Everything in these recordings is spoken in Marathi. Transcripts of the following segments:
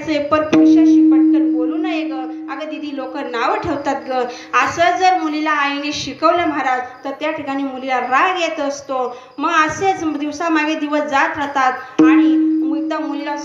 करायचंय पर पुरुषाशी पटकन बोलू नये ग. अगं दीदी लोक नाव ठेवतात ग. असं जर मुलीला आईने शिकवलं महाराज तर त्या ठिकाणी मुलीला राग येत असतो. मग असेच दिवसामागे दिवस जात राहतात आणि एकदा मुलीला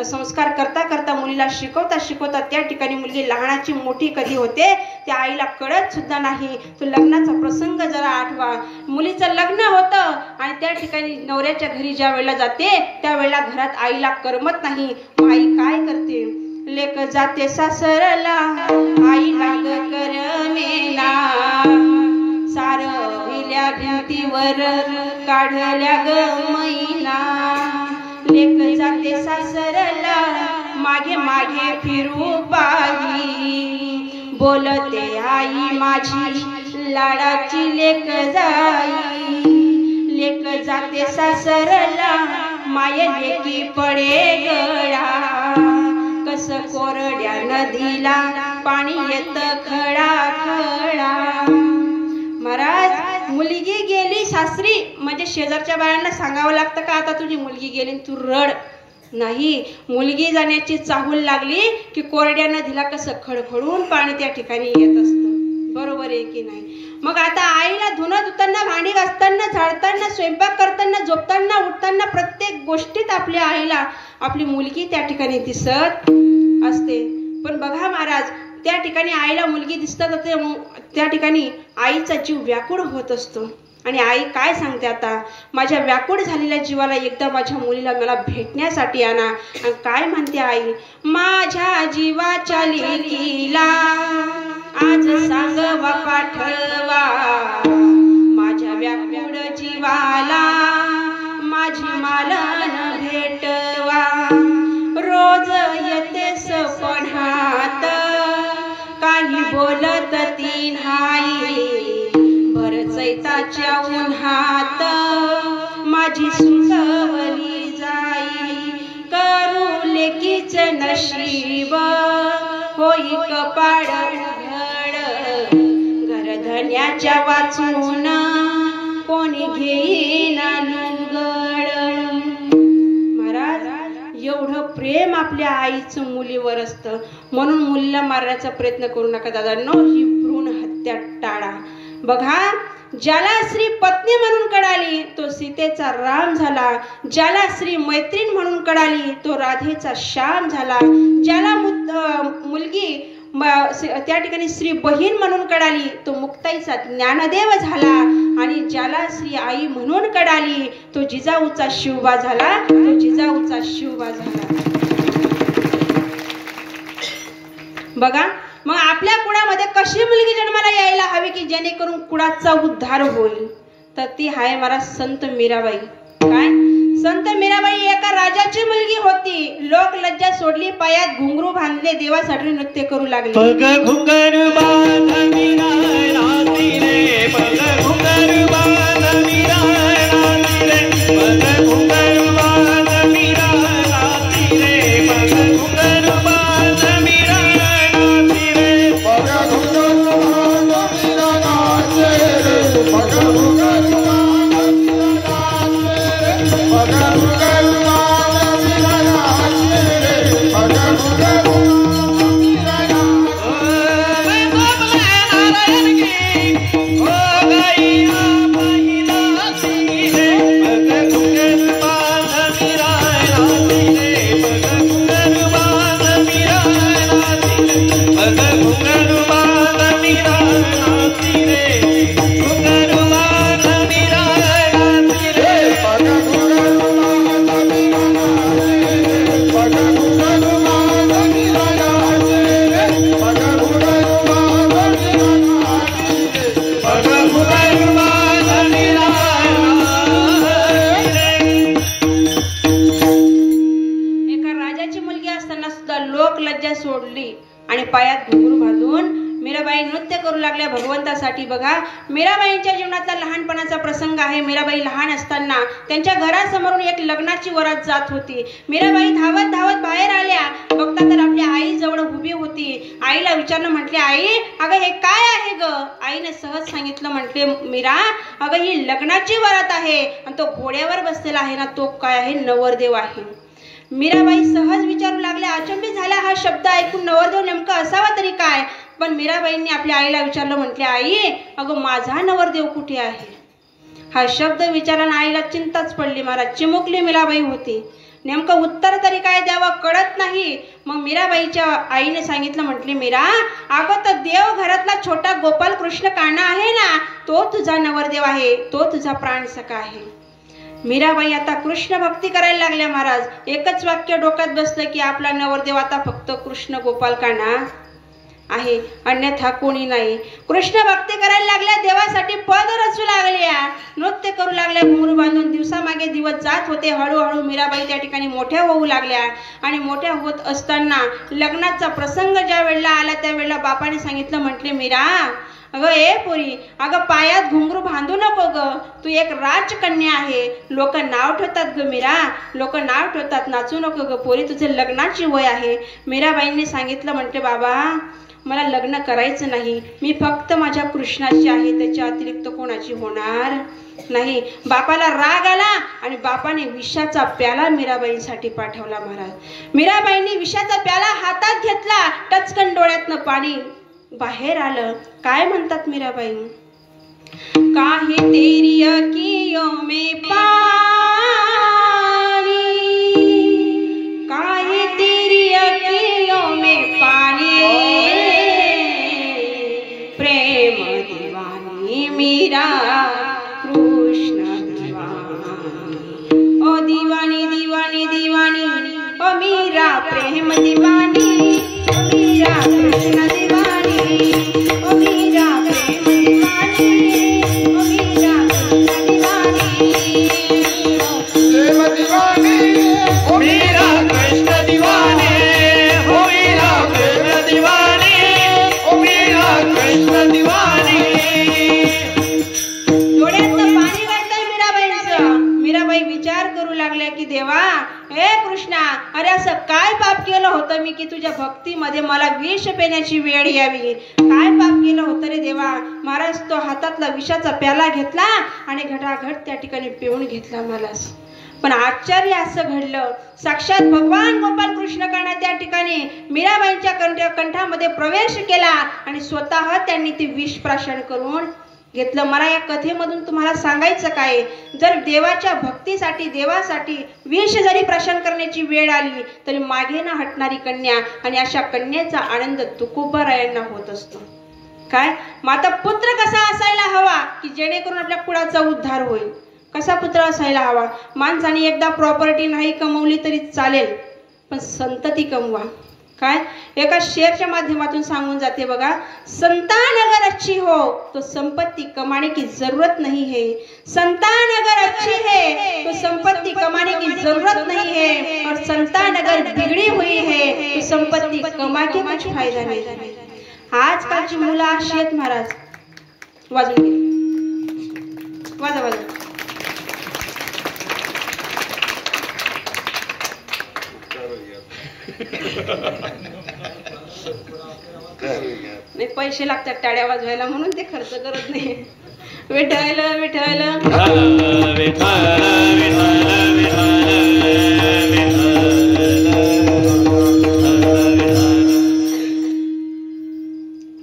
संस्कार करता करता मुलीला शिकवता शिकवता त्या ठिकाणी मुलगी लहानाची मोठी कधी होते त्या आईला कळत सुद्धा नाही. तो लग्नाचा प्रसंग जरा आठवा. मुलीचं लग्न होतं आणि त्या ठिकाणी नवऱ्याच्या घरी ज्या वेळेला जाते त्यावेळेला घरात आईला करमत नाही. आई काय करते? लेक जाते सासरला आईला करमेना. सारविल्या भिंतीवर काढल्या ग मैना. लेक जाते सासरला मागे मागे फिरू बाई. बोलते आई माझी लाडाची लेक जाई. लेक जाते सासरला माय लेकी पडे गळा. कस कोरड्या नदीला पाणी येत खळा खळा. महाराज मुलगी गेली सासरी म्हणजे शेजारच्या बायांना सांगावं लागतं का आता तुझी मुलगी गेली तू रड. नाही, मुलगी जाण्याची चाहूल लागली की कोरड्या नदीला कसं खडखडून पाणी त्या ठिकाणी येत असतं. बरोबर आहे की नाही? मग आता आईला धुणं धुताना भांडी घासताना झाडताना स्वयंपाक करताना झोपताना उठताना प्रत्येक गोष्टीत आपल्या आईला आपली मुलगी त्या ठिकाणी दिसत असते. पण बघा महाराज त्या ठिकाणी आईला मुलगी दिसतात त्या ठिकाणी आईचा जीव व्याकुळ होत असतो. आणि आई काय सांगते आता माझ्या व्याकुळ झालेल्या जीवाला एकदा माझ्या मुलीला मला भेटण्यासाठी आणा. आणि काय म्हणते आई? माझ्या जीवाच्या लेकीला आज सांगवा पाठवा. माझ्या व्याकुळ जीवाला माझी मालन भेटवा. रोज येते सपनात काही बोलत ती नाही. भर चैताच्या उन्हात माझी सुकवली जाई. करू लेकीच नशीब होई कपाळ उघड. घरधन्याच्या वाचून कोणी घेईना लुगड. महाराज एवढं प्रेम आपल्या आईचं मुलीवर असतं म्हणून मुलीला मारण्याचा प्रयत्न करू नका दादांनो. ही भ्रूण हत्या टाळा. बघा ज्याला स्त्री पत्नी म्हणून कळाली तो सीतेचा राम झाला. ज्याला स्त्री मैत्रीण म्हणून कळाली तो राधेचा श्याम झाला. ज्याला मुलगी त्या ठिकाणी स्त्री बहीण म्हणून कळाली तो मुक्ताईचा ज्ञानदेव झाला. आणि ज्याला स्त्री आई म्हणून कळाली तो जिजाऊचा शिवबा झाला. तो जिजाऊचा शिवबा झाला. बघा मग आपल्या कुळामध्ये कशी मुलगी जन्माला यायला हवी की जेणेकरून कुळाचा उद्धार होईल तर ती आहे मला संत मीराबाई. काय संत मीराबाई एका राजाची मुलगी होती. लोक लज्जा सोडली पायात घुंगरू बांधले देवासाठी नृत्य करू लागले. पग घुंगर बांध मीरा नाती रे. पग घुंगर बांध मीरा नाती रे. पग घुंगर बांध मीरा नाती रे. पग घुंगर बांध मीरा नाती रे. पग घुंगर बांध मीरा नाती रे. पग घुंगर बांध मीरा नाती रे. पग घुंगर बांध मीरा नाती रे. पग घुंगर सोडली आणि पायात घुंगरू बांधून मीराबाई नृत्य करू लागल्या भगवंतासाठी. बघा मीराबाईंच्या जीवनातला लहानपणाचा प्रसंग आहे. मीराबाई लहान असताना त्यांच्या घरासमोरून एक लग्नाची वरात जात होती. मीराबाई धावत धावत बाहेर आल्या. बघता तर आपल्या आई जवळ उभी होती. आईला विचारणं म्हटले आई अगं हे काय आहे ग? आईने सहज सांगितलं म्हटले मीरा अगं ही लग्नाची वरात आहे आणि तो घोड्यावर बसलेला आहे ना तो काय आहे? नवरदेव आहे. मीराबाई सहज विचारू लागल्या अचंबित हा शब्द ऐकून नवरदेव नेमका असावा तरी काय. पण मीराबाईंनी आपल्या आईला विचारलं, म्हटले आई अगं माझा नवरदेव कुठे आहे. हा शब्द विचाराने आईला चिंताच पडली महाराज. चिमुकली मीराबाई होती. नेमकं उत्तर तरी काय द्यावं कळत नाही. मग मीराबाईच्या आईने सांगितलं, म्हटली मीरा अगं तर देव घरातला छोटा गोपाल कृष्ण कान्हा आहे ना, तो तुझा नवरदेव आहे, तो तुझा प्राणसखा आहे. मीराबाई आता कृष्ण भक्ती करायला लागल्या महाराज. एकच वाक्य डोक्यात बसलं की आपला नवरदेव आता फक्त कृष्ण गोपाल कान्हा आहे, अन्यथा कोणी नाही. कृष्ण भक्ती करायला लागल्या, देवासाठी पद रचू लागल्या, नृत्य करू लागल्या, घुंगरू बांधून. दिवसामागे दिवस जात होते. हळूहळू मीराबाई त्या ठिकाणी मोठ्या होऊ लागल्या. आणि मोठ्या होत असताना लग्नाचा प्रसंग ज्या वेळेला आला त्या वेळेला बापाने सांगितलं, म्हटले मीरा अगं ए पोरी अगं पायात घुंगरू बांधू नको ग, तू एक राजकन्या आहे. लोक नाव ठेवतात ग मीरा, लोक नाव ठेवतात, नाचू नको ग पोरी, तुझे लग्नाची वय आहे. मीराबाईंनी सांगितलं, म्हटले बाबा मला लग्न करायचं नाही, मी फक्त माझ्या कृष्णाची आहे, त्याच्या अतिरिक्त कोणाची होणार नाही. बापाला राग आला आणि बापाने विषाचा प्याला मीराबाईंसाठी पाठवला महाराज. मीराबाईंनी विषाचा प्याला हातात घेतला, टचकन डोळ्यातनं पाणी बाहेर आलं. काय म्हणतात मीराबाई, काहे तेरी अखियों में पानी, काहे तेरी अखियों में पानी, प्रेम दीवानी मीरा कृष्ण दीवानी, ओ दीवानी दीवानी दीवानी, ओ मीरा प्रेम दीवानी, ओ मीरा कृष्ण दीवानी, ओ मीरा प्रेम दीवानी, ओ मीरा कृष्ण दीवानी, प्रेम दीवानी, ओ मीरा कृष्ण दीवानी, ओ मीरा प्रेम दीवानी, ओ मीरा कृष्ण दीवानी. डोळ्यातनं पाणी गळतंय मीराबाईंचं. मीराबाई विचार करू लागल्या की देवा हे कृष्णा, अरे असं काय पाप केलं होतं मी की तुझ्या भक्तीमध्ये मला विष पिण्याची वेळ यावी. काय पाप केलं होतं रे देवा. महाराज तो हातातला विषाचा प्याला घेतला आणि घटाघट त्या ठिकाणी पिऊन घेतला महाराज. पण आश्चर्य असं घडलं, साक्षात भगवान गोपाल कृष्ण कान्हा त्या ठिकाणी मीराबाईंच्या कंठामध्ये प्रवेश केला आणि स्वतः त्यांनी ते विष प्राशन करून घेतलं. मला या कथेमधून तुम्हाला सांगायचं काय, जर देवाच्या भक्तीसाठी देवासाठी विष जरी प्राशन करण्याची वेळ आली तरी मागे न हटणारी कन्या, आणि अशा कन्याचा आनंद तुकोबारायांना होत असतो. काय माता पुत्र कसा असायला हवा की जेणेकरून आपल्या कुळाचा उद्धार होईल. कसा पुत्र असायला हवा. माणसाने एकदा प्रॉपर्टी नाही कमवली तरी चालेल, पण संतती कमवा. काय एका शेरच्या माध्यमातून सांगून जाते बघा, संतान अगर अच्छी हो तो संपत्ति कमाने की जरूरत नहीं है, संतान अगर अच्छी है तो संपत्ति कमाने की जरूरत नहीं है, और संतान अगर बिगड़ी हुई है तो संपत्ति कमा के कुछ फायदा नहीं. आजकालची मुलं अशी आहेत महाराज. वाजून गेली, वाजा वाजा. नाही पैसे लागतात टाळ्या वाजवायला म्हणून ते खर्च करत नाही. विठ्ठल विठ्ठल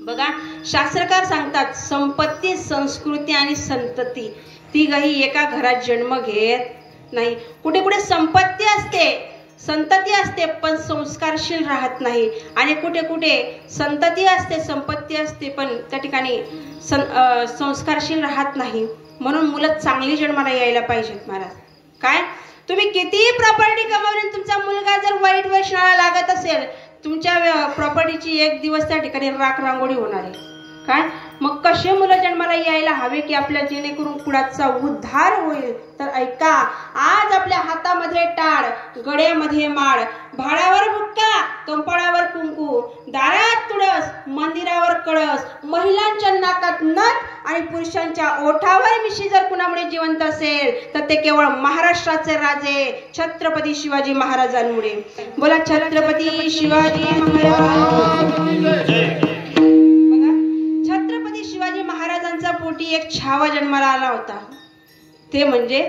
बघा शास्त्रकार सांगतात संपत्ती संस्कृती आणि संतती तिघही एका घरात जन्म घेत नाही. कुठे कुठे संपत्ती असते संतती असते पण संस्कारशील राहत नाही, आणि कुठे कुठे संतती असते संपत्ती असते पण त्या ठिकाणी संस्कारशील राहत नाही. म्हणून मुलं चांगली जन्माला यायला पाहिजेत महाराज. काय तुम्ही कितीही प्रॉपर्टी कमावली, तुमचा मुलगा जर वाईट व्यसनाला लागत असेल तुमच्या प्रॉपर्टीची एक दिवस त्या ठिकाणी राख रांगोळी होणार आहे. काय मग कसे मुलं जन्माला यायला हवे की आपल्या जेणेकरून कुळाचा उद्धार होईल. तर ऐका, आज आपल्या हातामध्ये टाळ, गळ्यामध्ये माळ, भाडावर बुक्का, कंपाळावर कुंकू, दारात तुळस, मंदिरावर कळस, महिलांच्या नाकात नथ आणि पुरुषांच्या ओठावर मिशी जर कुणामुळे जिवंत असेल तर ते केवळ महाराष्ट्राचे राजे छत्रपती शिवाजी महाराजांमुळे. बोला छत्रपती शिवाजी महाराज. छत्रपती शिवाजी महाराजांचा पोटी एक छावा जन्माला आला होता, ते म्हणजे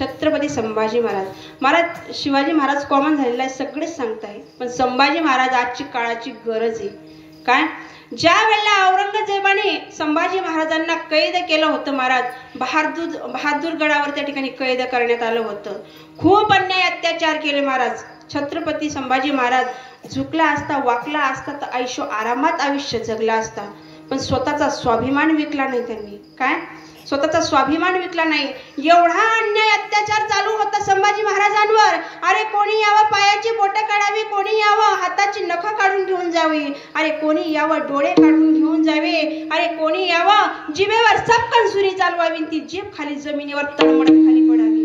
छत्रपती संभाजी महाराज. महाराज शिवाजी महाराज कॉमन झालेला आहे, सगळेच सांगताय, पण संभाजी महाराज आजची काळाची गरज आहे. काय ज्या वेळेला औरंगजेबाने संभाजी महाराजांना कैद केलं होतं महाराज, बहादूर गडावर त्या ठिकाणी कैद करण्यात आलं होतं. खूप अन्याय अत्याचार केले महाराज. छत्रपती संभाजी महाराज झुकला असता, वाकला असता तर आयुष्य आरामात आयुष्य जगला असता, पण स्वतःचा स्वाभिमान विकला नाही त्यांनी. काय स्वतःचा स्वाभिमान विकला नाही. एवढा अन्याय अत्याचार चालू होता संभाजी महाराजांवर. अरे कोणी यावं पायाची बोटं काढावी, कोणी यावं हाताची नखं काढून घेऊन जावी, अरे कोणी यावं डोळे काढून घेऊन जावे, अरे कोणी यावं जिभेवर सपकन सुरी चालवावी, ती जीभ खाली जमिनीवर तळमळत खाली पडावी.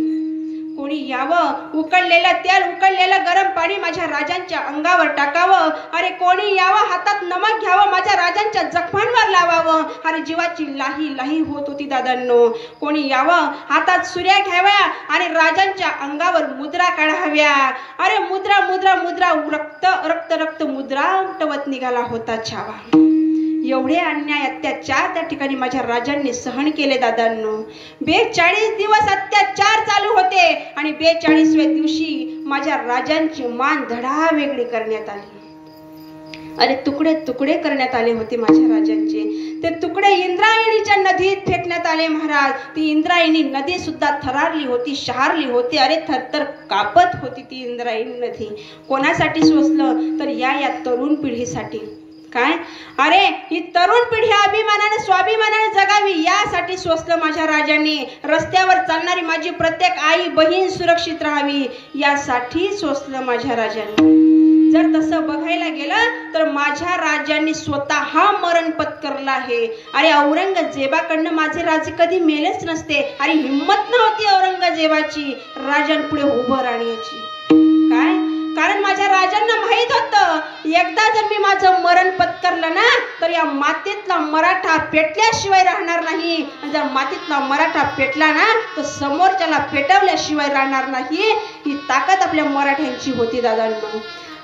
कोणी यावं उकळलेलं तेल, उकळलेलं गरम पाणी माझ्या राजांच्या अंगावर टाकावं, अरे कोणी यावं हातात नमक घ्यावं, माझ्या राजांच्या जखमांवर लावावं. अरे जीवाची लाही लाही होत होती दादांनो. कोणी यावं हातात सुऱ्या घ्याव्या आणि राजांच्या अंगावर मुद्रा काढाव्या. अरे मुद्रा मुद्रा मुद्रा, रक्त रक्त रक्त मुद्रा उमटवत निघाला होता छावा. एवढे अन्याय अत्याचार त्या ठिकाणी माझ्या राजांनी सहन केले दादांनो. 42 दिवस अत्याचार चालू होते आणि 42व्या दिवशी माझ्या राजांची मान धडा वेगळी करण्यात आली. अरे तुकडे तुकडे करण्यात आले होते माझ्या राजांचे. ते तुकडे इंद्रायणीच्या नदीत फेकण्यात आले महाराज. ती इंद्रायणी नदी सुद्धा थरारली होती, शहारली होती. अरे थरथर कापत होती ती इंद्रायणी नदी. कोणासाठी सोसलं तर या तरुण पिढीसाठी. काय अरे ही तरुण पिढी अभिमानाने स्वाभिमानाने जगावी यासाठी सोसलं माझ्या राजांनी. रस्त्यावर चालणारी माझी प्रत्येक आई बहीण सुरक्षित राहावी यासाठी सोसलं माझ्या राजांनी. जर तसं बघायला गेलं तर माझ्या राजांनी स्वतः मरण पत्करलं आहे. अरे औरंगजेबाकडनं माझे राजे कधी मेलेच नसते. अरे हिंमत नव्हती औरंगजेबाची राजांपुढे उभं राहण्याची. काय कारण माझ्या राजांना माहित होतं एकदा जर मी माझं मरण पत्करलं ना तर या मातीतला मराठा पेटल्याशिवाय राहणार नाही. जर मातीतला मराठा पेटला ना तर समोरच्याला पेटवल्याशिवाय राहणार नाही. ही ताकद आपल्या मराठ्यांची होती दादांनो.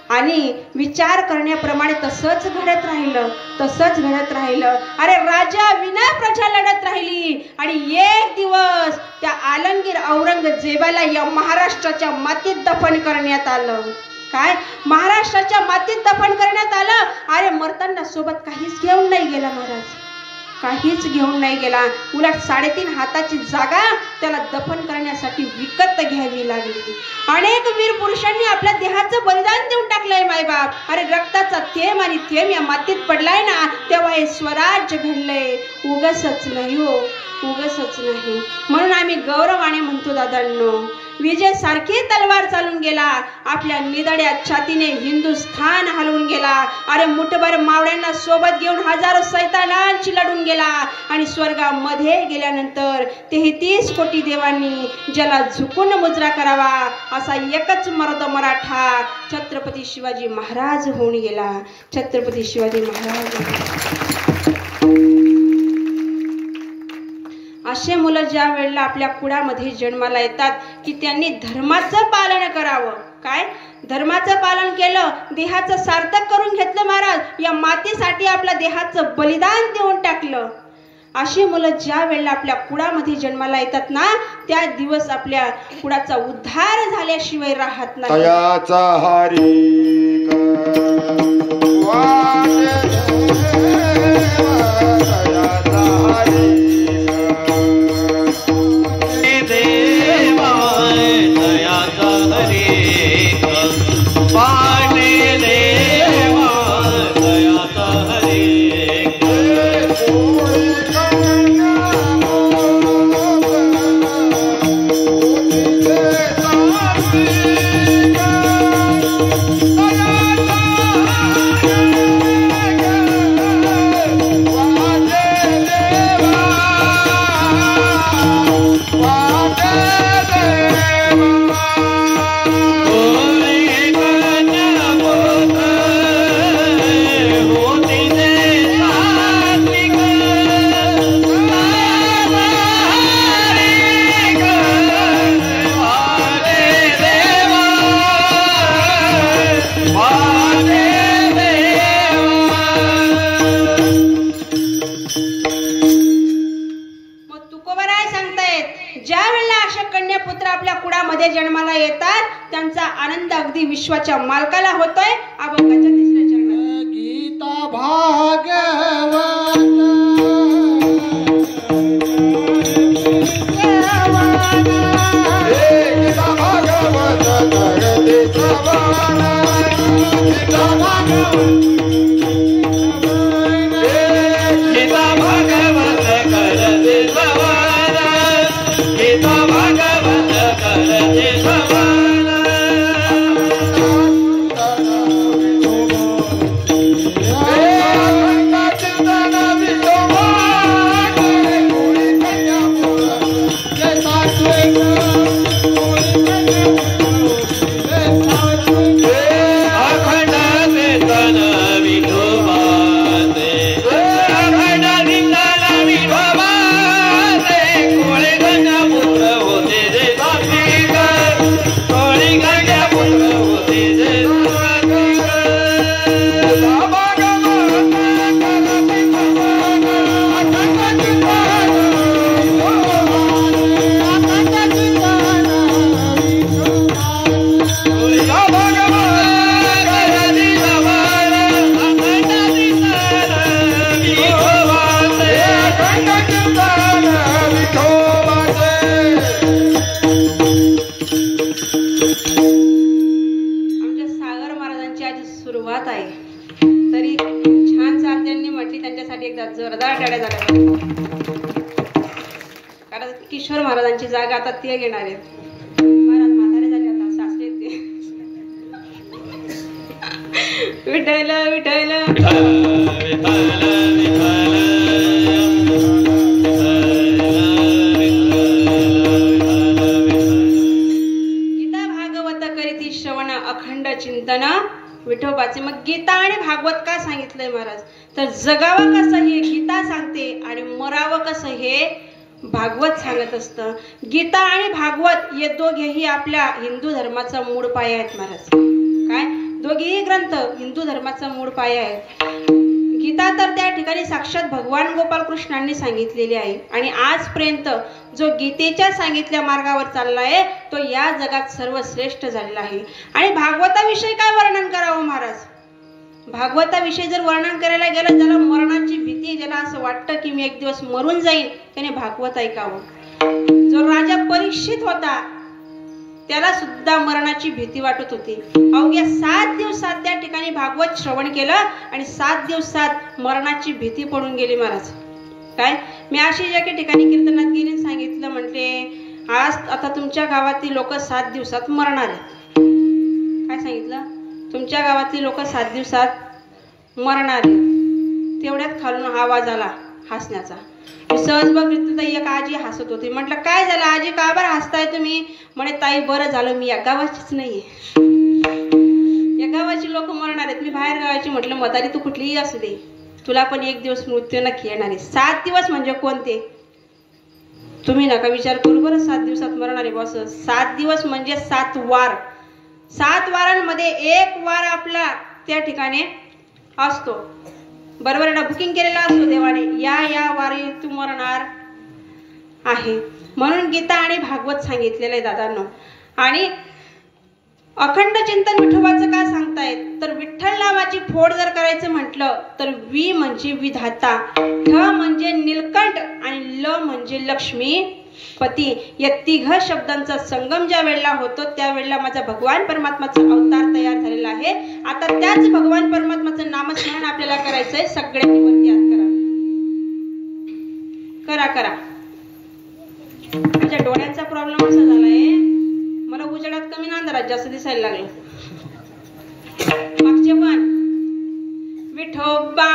आणि विचार करण्याप्रमाणे तसंच घडत राहिलं, तसंच घडत राहिलं. अरे राजा विना प्रजा लढत राहिली आणि एक दिवस त्या आलमगीर औरंगजेबाला या महाराष्ट्राच्या मातीत दफन करण्यात आलं. काय महाराष्ट्राच्या मातीत दफन करण्यात आलं. अरे मरताना सोबत काहीच घेऊन नाही गेला महाराज, काहीच घेऊन नाही गेला. उलट 3.5 हाताची जागा त्याला दफन करण्यासाठी विकत घ्यावी लागली. अनेक वीर पुरुषांनी आपल्या देहाचं बलिदान देऊन टाकलंय मायबाप. अरे रक्ताचा थेंब आणि थेंब या मातीत पडलाय ना तेव्हा हे स्वराज्य घडलंय. उगसच नाही हो, उगसच नाही. म्हणून आम्ही गौरवाने म्हणतो दादांनो, विजय सारखी तलवार चालून गेला. आपल्या निधड्या छातीने हिंदुस्थान हलवून गेला. अरे मुठभर मावळ्यांना सोबत घेऊन हजारो सैतानांची लढून गेला आणि स्वर्गामध्ये गेल्यानंतर 33 कोटी देवांनी ज्याला झुकून मुजरा करावा असा एकच मर्द मराठा छत्रपती शिवाजी महाराज होऊन गेला. छत्रपती शिवाजी महाराज. असे मुलं ज्या वेळेला आपल्या कुळामध्ये जन्माला येतात की त्यांनी धर्माचं पालन करावं. काय धर्माचं पालन केलं, देहाचं सार्थक करून घेतलं महाराज. या मातीसाठी आपल्या देहाचं बलिदान देऊन टाकलं. अशी मुलं ज्या वेळेला आपल्या कुळामध्ये जन्माला येतात ना त्या दिवस आपल्या कुळाचा उद्धार झाल्याशिवाय राहत नाही. Bye. विश्वाच्या मालकाला होतोय अभंगाच्या तिसऱ्या चरणात. गीता भागवत किशोर महाराजांची जागा आता ते घेणार आहेत. महाराज म्हातारे झाले आता सासरे ते. विठ्ठल विठ्ठल गीता भागवत करीती श्रवण अखंड चिंतन विठोबाचे. मग गीता आणि भागवत का सांगितलंय महाराज? तर जगावं कसं हे गीता सांगते आणि मरावं कसं हे भागवत सांगत असतं. गीता आणि भागवत हे दोघेही आपल्या हिंदू धर्माचा मूळ पाया आहेत महाराज. काय दोघेही ग्रंथ हिंदू धर्माचा मूळ पाया आहे. गीता तर त्या ठिकाणी साक्षात भगवान गोपाल कृष्णांनी सांगितलेली आहे आणि आजपर्यंत जो गीतेच्या सांगितल्या मार्गावर चाललाय तो या जगात सर्वश्रेष्ठ झालेला आहे. आणि भागवताविषयी काय वर्णन करावं महाराज? भागवताविषयी जर वर्णन करायला गेलं, ज्याला मरणाची भीती, ज्याला असं वाटतं की मी एक दिवस मरून जाईन, त्याने भागवत ऐकावं. जो राजा परीक्षित होता त्याला सुद्धा मरणाची भीती वाटत होती. अवघ्या 7 दिवसात त्या ठिकाणी भागवत श्रवण केलं आणि 7 दिवसात मरणाची भीती पडून गेली महाराज. काय मी अशी ज्या ठिकाणी कीर्तनात गेली सांगितलं, म्हटले आज आता तुमच्या गावातील लोक 7 दिवसात मरणार आहेत. काय सांगितलं? तुमच्या गावातली लोक 7 दिवसात मरणार आहेत. तेवढ्यात खालून आवाज आला हसण्याचा. सहज बघितलं तर एक आजी हसत होती. म्हटलं काय झालं आजी, का बरं हसताय तुम्ही? म्हणे ताई बरं झालं मी या गावाचीच नाहीये, या गावाची लोक मरणार आहेत, मी बाहेर गावाची. म्हटलं म्हातारी तू कुठलीही असू दे, तुला पण एक दिवस मृत्यू नक्की येणार आहे. 7 दिवस म्हणजे कोणते? तुम्ही नका विचार करू बरं 7 दिवसात मरणार आहे बॉस. 7 दिवस म्हणजे 7 वार. 7 वारांमध्ये एक वार आपला त्या ठिकाणी असतो, बरोबर ना? बुकिंग केलेला असतो देवाने, या वारी तू मरणार आहे. म्हणून गीता आणि भागवत सांगितलेलं आहे दादांनो. आणि अखंड चिंतन विठोबाचं का सांगतायत? तर विठ्ठल नावाची फोड जर करायचं म्हटलं तर वि म्हणजे विधाता, ठ म्हणजे नीलकंठ आणि ल म्हणजे लक्ष्मी पती. या 3 शब्दांचा संगम ज्या वेळेला होतो त्यावेळेला माझा भगवान परमात्माचा अवतार तयार झालेला आहे. आता त्याच भगवान परमात्माचं नामस्मरण आपल्याला करायचंय. सगळ्यांनी वरती हात करा, करा करा. माझ्या डोळ्यांचा प्रॉब्लेम असा झालाय, मला उजेडात कमी ना अंधारात जास्त दिसायला लागलं. मागचे पण विठोबा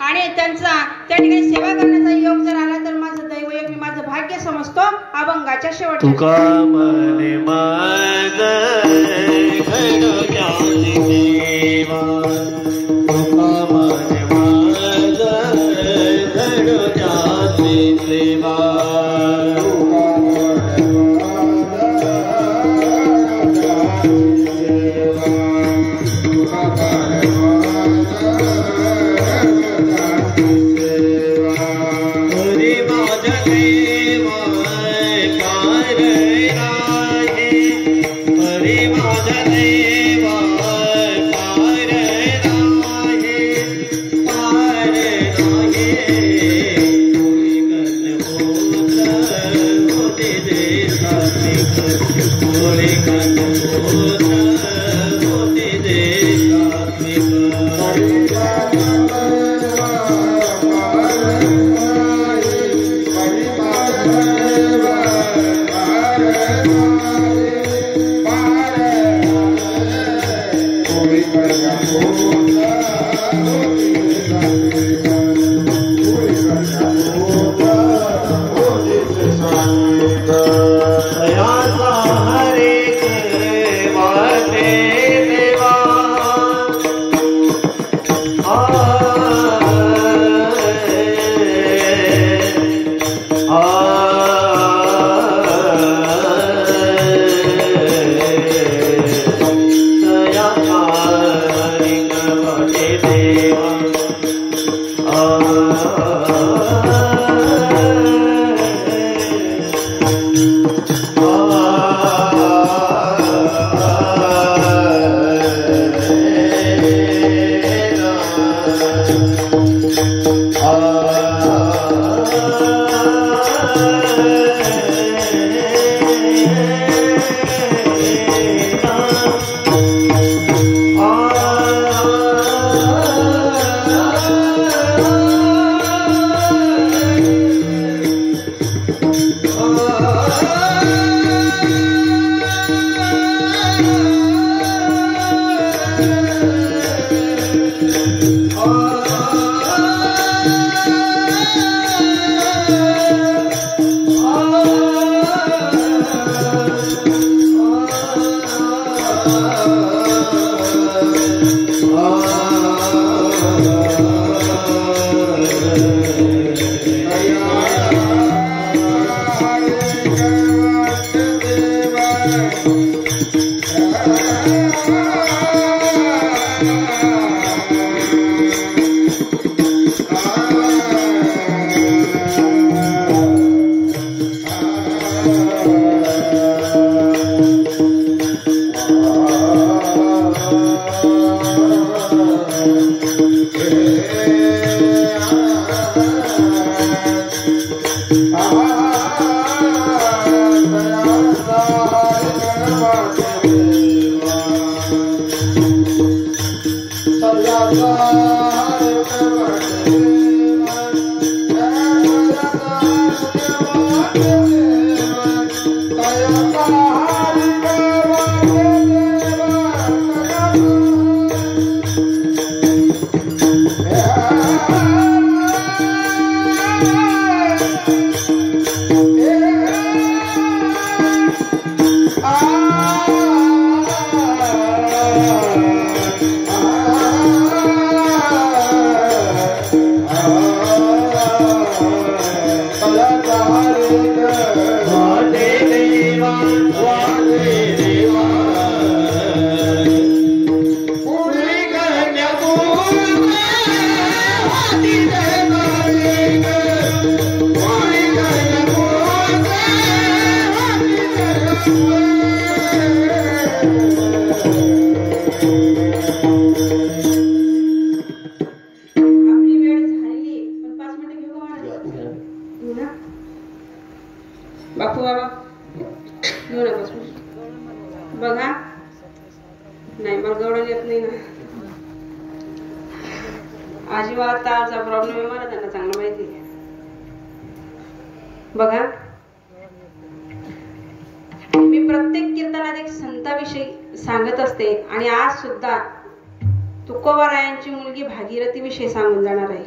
आणि त्यांचा त्या ठिकाणी सेवा करण्याचा योग जर आला तर माझं दैवयोग मी माझं भाग्य समजतो अभंगाच्या शेवटी. तुका मने माझ घडो ज्ञानी देवा, तुका मने माझ घडो ज्ञानी देवा, Allah बापू बाबा घेऊ नका बघा. नाही मला गवडण येत नाही ना. आजीवाला तारचा प्रॉब्लेम आहे मला त्यांना चांगलं माहिती आहे. बघा मी प्रत्येक कीर्तनात एक संताविषयी सांगत असते आणि आज सुद्धा तुकोबारायांची मुलगी भागीरथी विषयी सांगून जाणार आहे.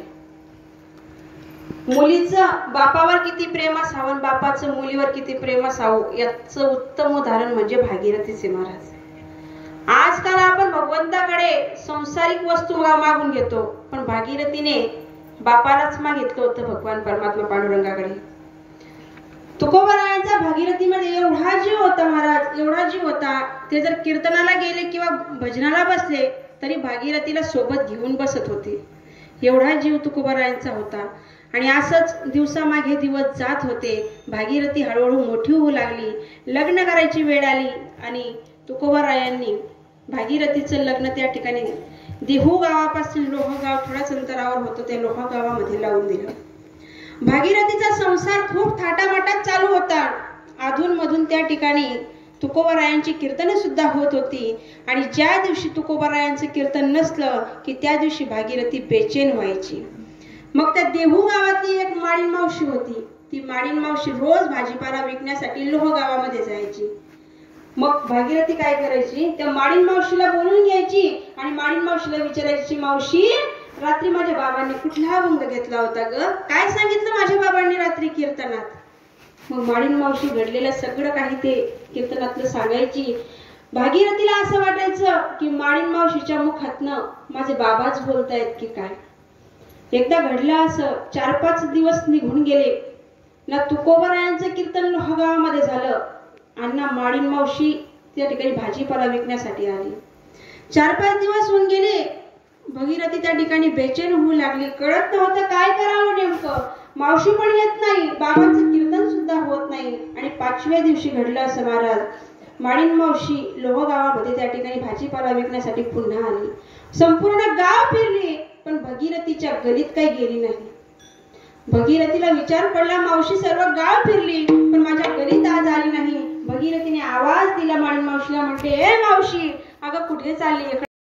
मुलीचं बापावर किती प्रेम असावं, बापाचं मुलीवर किती प्रेम असावं याचं उत्तम उदाहरण म्हणजे भागीरथीचे महाराज. आजकाल आपण भगवंताकडे सांसारिक वस्तू मागून घेतो, पण भागीरथीने बापालाच मागितलं होतं भगवान परमात्मा पांडुरंगाकडे. तुकोबारायांचा भागीरथीमध्ये एवढा जीव होता महाराज, एवढा जीव होता. ते जर कीर्तनाला गेले किंवा भजनाला बसले तरी भागीरथीला सोबत घेऊन बसत होते. एवढा जीव तुकोबारायांचा होता. आणि असंच दिवसामागे दिवस जात होते. भागीरथी हळूहळू मोठी होऊ लागली. लग्न करायची वेळ आली आणि तुकोबारायांनी भागीरथीचं लग्न त्या ठिकाणी देहू गावापासून लोहगाव थोड्याच अंतरावर होतं, त्या लोहा गावामध्ये लावून दिलं. भागीरथीचा संसार खूप थाटामाटात चालू होता. अधून मधून त्या ठिकाणी तुकोबारायांची कीर्तन सुद्धा होत होती. आणि ज्या दिवशी तुकोबारायांचं कीर्तन नसलं की त्या दिवशी भागीरथी बेचैन व्हायची. मग त्या देहू गावातली एक माळीन मावशी होती. ती माळीन मावशी रोज भाजीपाला विकण्यासाठी लोह गावामध्ये जायची. मग भागीरथी काय करायची, त्या माळीन मावशीला बोलून घ्यायची आणि माळीन मावशीला विचारायची, मावशी रात्री माझ्या बाबांनी कुठला अभंग घेतला होता ग, काय सांगितलं माझ्या बाबांनी रात्री कीर्तनात. मग माळीन मावशी घडलेलं सगळं काही ते कीर्तनातलं सांगायची. भागीरथीला असं वाटायचं की माळीन मावशीच्या मुखातनं माझे बाबाच बोलतायत की काय. एकदा घडलं असं, 4-5 दिवस निघून गेले ना. तुकोबारायांचं कीर्तन लोहगावामध्ये झालं आणि ना माळीन मावशी त्या ठिकाणी भाजीपाला विकण्यासाठी आली. 4-5 दिवस होऊन गेले. भागीरथी त्या ठिकाणी बेचैन होऊ लागली. कळत नव्हतं काय करावं नेमकं. मावशी पण येत नाही, बाबांचं कीर्तन सुद्धा होत नाही. आणि 5व्या दिवशी घडलं असं महाराज, माळीन मावशी लोहगावामध्ये त्या ठिकाणी भाजीपाला विकण्यासाठी पुन्हा आली. संपूर्ण गाव फिरली पण भागीरथीच्या गलीत काही गेली नाही. भागीरथीला विचार पडला, मावशी सर्व गाव फिरली पण माझ्या गलीत आज आली नाही. भागीरथीने आवाज दिला माळीन मावशीला, म्हणते ए मावशी, अगं कुठे चालली,